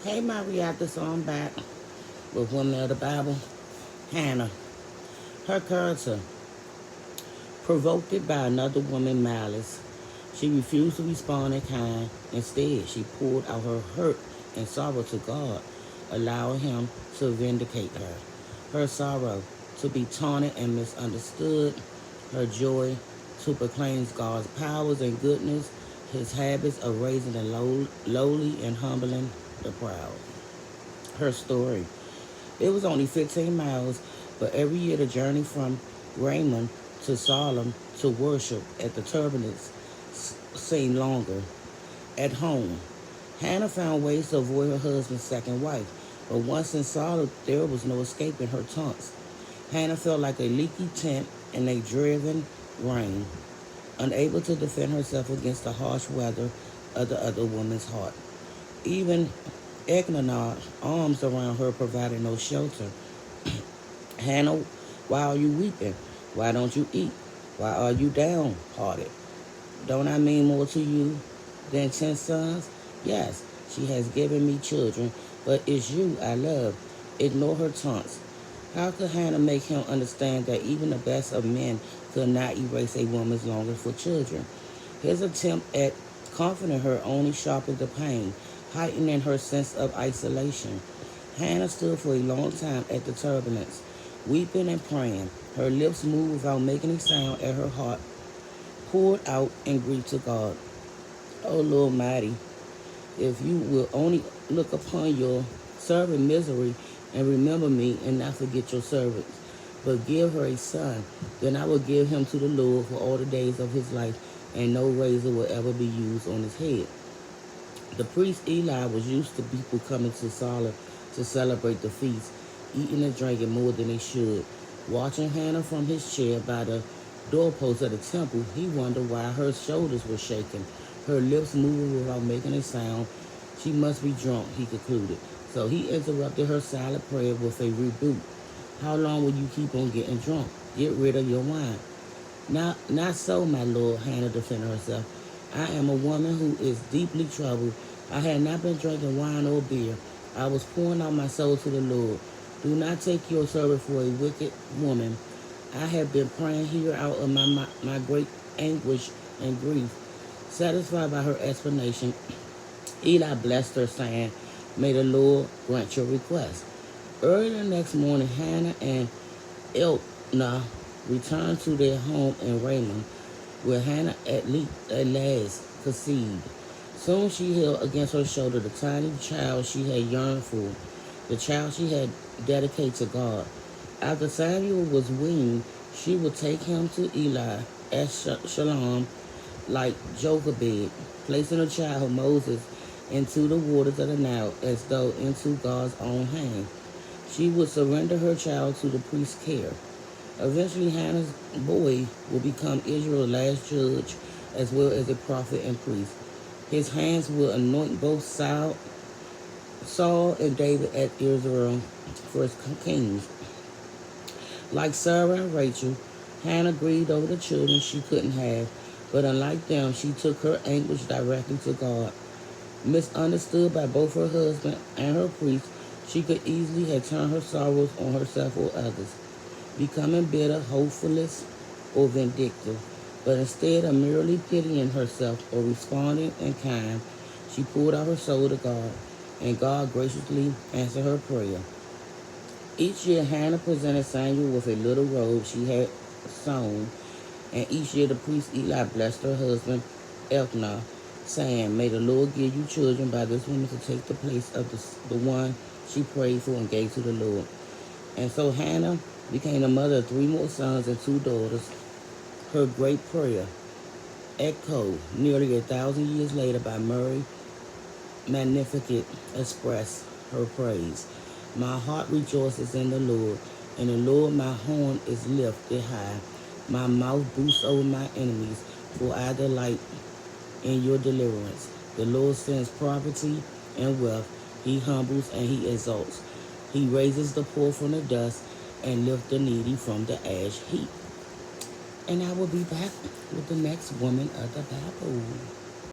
Hey, my reactor, so I'm back with Women of the Bible. Hannah. Her character, provoked by another woman's malice, she refused to respond in kind. Instead, she poured out her hurt and sorrow to God, allowing Him to vindicate her. Her sorrow to be taunted and misunderstood, her joy to proclaim God's powers and goodness, His habits of raising the lowly and humbling the proud. Her story. It was only 15 miles, but every year the journey from Raymond to Salem to worship at the turbinates seemed longer. At home, Hannah found ways to avoid her husband's second wife, but once in Salem, there was no escaping her taunts. Hannah felt like a leaky tent in a driven rain, unable to defend herself against the harsh weather of the other woman's heart. Even Egnon's arms around her provided no shelter. Hannah, why are you weeping? Why don't you eat? Why are you downhearted? Don't I mean more to you than 10 sons? Yes, she has given me children, but it's you I love. Ignore her taunts. How could Hannah make him understand that even the best of men could not erase a woman's longing for children? His attempt at comforting her only sharpened the pain, heightening her sense of isolation. Hannah stood for a long time at the turbulence, weeping and praying. Her lips moved without making a sound as her heart poured out in grief to God. O Lord mighty, if you will only look upon your servant misery and remember me and not forget your servants, but give her a son, then I will give him to the Lord for all the days of his life, and no razor will ever be used on his head. The priest Eli was used to people coming to Solomon to celebrate the feast, eating and drinking more than they should. Watching Hannah from his chair by the doorpost of the temple, he wondered why her shoulders were shaking, her lips moving without making a sound. She must be drunk, he concluded. So he interrupted her silent prayer with a rebuke. How long will you keep on getting drunk? Get rid of your wine. Not so, my lord, Hannah defended herself. I am a woman who is deeply troubled. I had not been drinking wine or beer. I was pouring out my soul to the Lord. Do not take your servant for a wicked woman. I have been praying here out of my great anguish and grief. Satisfied by her explanation, Eli blessed her, saying, May the Lord grant your request. Early the next morning, Hannah and Elkanah returned to their home in Raymond, where Hannah at last conceived. Soon she held against her shoulder the tiny child she had yearned for, the child she had dedicated to God. After Samuel was weaned, she would take him to Eli at Shalom like Jochebed, placing the child Moses into the waters of the Nile as though into God's own hand. She would surrender her child to the priest's care. Eventually, Hannah's boy will become Israel's last judge as well as a prophet and priest. His hands will anoint both Saul and David as Israel's first kings. Like Sarah and Rachel, Hannah grieved over the children she couldn't have, but unlike them, she took her anguish directly to God. Misunderstood by both her husband and her priest, she could easily have turned her sorrows on herself or others, becoming bitter, hopeless, or vindictive. But instead of merely pitying herself or responding in kind, she poured out her soul to God, and God graciously answered her prayer. Each year, Hannah presented Samuel with a little robe she had sewn, and each year the priest Eli blessed her husband Elkanah, saying, May the Lord give you children by this woman to take the place of the one she prayed for and gave to the Lord. And so Hannah became the mother of 3 more sons and 2 daughters. Her great prayer, echoed nearly 1,000 years later by Mary Magnificat, expressed her praise. My heart rejoices in the Lord, and the Lord my horn is lifted high. My mouth boosts over my enemies, for I delight in your deliverance. The Lord sends poverty and wealth. He humbles and he exalts. He raises the poor from the dust and lifts the needy from the ash heap. And I will be back with the next woman of the Bible.